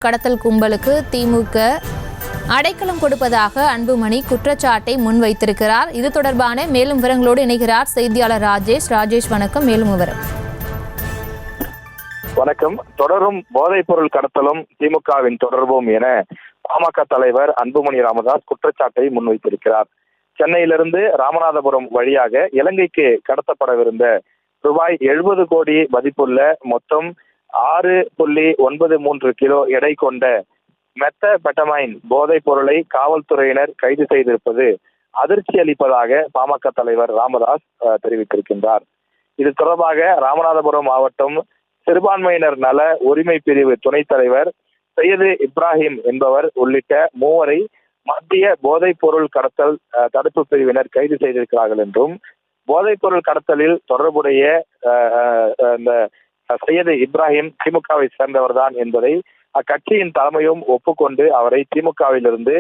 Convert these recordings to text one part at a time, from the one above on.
கடத்தல் கும்பலுக்கு திமுக அடைக்கலம் கொடுப்பதாக அன்புமணி குற்றச்சாட்டை முன்வைத்திருக்கிறார். இது தொடர்பான மேலும் விவரங்களோடு இணைகிறார் செய்தியாளர் ராஜேஷ். வணக்கம். மேலும் விவரம். வணக்கம். தொடரும் போதைப் பொருள் கடத்தலும் திமுகவின் தொடர்பும் என பாமக தலைவர் அன்புமணி ராமதாஸ் குற்றச்சாட்டை முன்வைத்திருக்கிறார். சென்னையிலிருந்து ராமநாதபுரம் வழியாக இலங்கைக்கு கடத்தப்படவிருந்த ரூபாய் 70 கோடி மதிப்புள்ள மொத்தம் 6.93 கிலோ எடை கொண்ட மெத்தபெட்டமைன் போதைப் பொருளை காவல்துறையினர் கைது செய்திருப்பது அதிர்ச்சி அளிப்பதாக பாமக தலைவர் ராமதாஸ் தெரிவித்திருக்கின்றார். இது தொடர்பாக ராமநாதபுரம் மாவட்டம் சிறுபான்மையினர் நல உரிமை பிரிவு துணைத் தலைவர் சையது இப்ராஹிம் என்பவர் உள்ளிட்ட 3 மத்திய போதைப் பொருள் கடத்தல் தடுப்பு பிரிவினர் கைது செய்திருக்கிறார்கள் என்றும், போதைப் பொருள் கடத்தலில் தொடர்புடைய இந்த சையது இப்ராஹிம் திமுகவை சேர்ந்தவர் தான் என்பதை அக்கட்சியின் தலைமையும் ஒப்புக்கொண்டு அவரை திமுகவிலிருந்து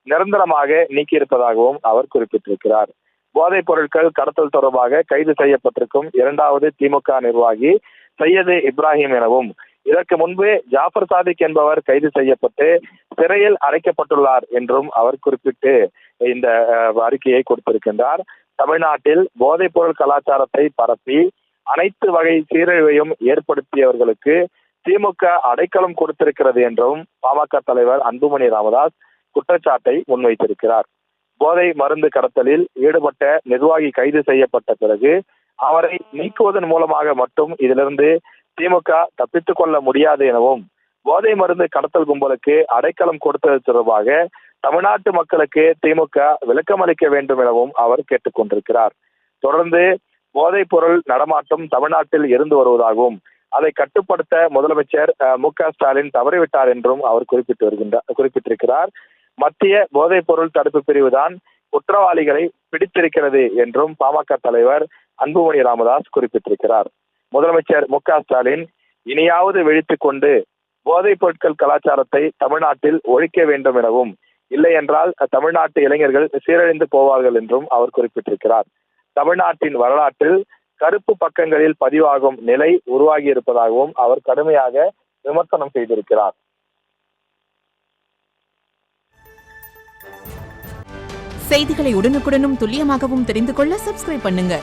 நிரந்தரமாக நீக்கியிருப்பதாகவும் அவர் குறிப்பிட்டிருக்கிறார். போதைப் பொருட்கள் கடத்தல் தொடர்பாக கைது செய்யப்பட்டிருக்கும் 2வது திமுக நிர்வாகி சையது இப்ராஹிம் எனவும், இதற்கு முன்பு ஜாஃபர் சாதிக் என்பவர் கைது செய்யப்பட்டு சிறையில் அடைக்கப்பட்டுள்ளார் என்றும் அவர் குறிப்பிட்டு இந்த அறிக்கையை கொடுத்திருக்கின்றார். தமிழ்நாட்டில் போதைப் பொருள் கலாச்சாரத்தை பரப்பி அனைத்து வகை சீரழிவையும் ஏற்படுத்தியவர்களுக்கு திமுக அடைக்கலம் கொடுத்திருக்கிறது என்றும் பாமக தலைவர் அன்புமணி ராமதாஸ் குற்றச்சாட்டை முன்வைத்திருக்கிறார். போதை மருந்து கடத்தலில் ஈடுபட்ட நிர்வாகி கைது செய்யப்பட்ட பிறகு அவரை நீக்குவதன் மூலமாக மட்டும் இதிலிருந்து திமுக தப்பித்துக் கொள்ள முடியாது எனவும், போதை மருந்து கடத்தல் கும்பலுக்கு அடைக்கலம் கொடுத்தது தொடர்பாக தமிழ்நாட்டு மக்களுக்கு திமுக விளக்கம் அளிக்க வேண்டும் எனவும் அவர் கேட்டுக்கொண்டிருக்கிறார். தொடர்ந்து போதைப் பொருள் நடமாட்டம் தமிழ்நாட்டில் இருந்து வருவதாகவும், அதை கட்டுப்படுத்த முதலமைச்சர் மு.க. ஸ்டாலின் தவறிவிட்டார் என்றும் அவர் குறிப்பிட்டிருக்கிறார். மத்திய போதைப் பொருள் தடுப்பு பிரிவுதான் குற்றவாளிகளை பிடித்திருக்கிறது என்றும் பாமக தலைவர் அன்புமணி ராமதாஸ் குறிப்பிட்டிருக்கிறார். முதலமைச்சர் மு.க. ஸ்டாலின் இனியாவது விழித்துக் கொண்டு போதைப் பொருட்கள் கலாச்சாரத்தை தமிழ்நாட்டில் ஒழிக்க வேண்டும் எனவும், இல்லை என்றால் தமிழ்நாட்டு இளைஞர்கள் சீரழிந்து போவார்கள் என்றும் அவர் குறிப்பிட்டிருக்கிறார். தமிழ்நாட்டின் வரலாற்றில் கருப்பு பக்கங்களில் பதிவாகும் நிலை உருவாகி இருப்பதாகவும் அவர் கடுமையாக விமர்சனம் செய்திருக்கிறார். செய்திகளை உடனுக்குடனும் துல்லியமாகவும் தெரிந்து கொள்ள சப்ஸ்கிரைப் பண்ணுங்க.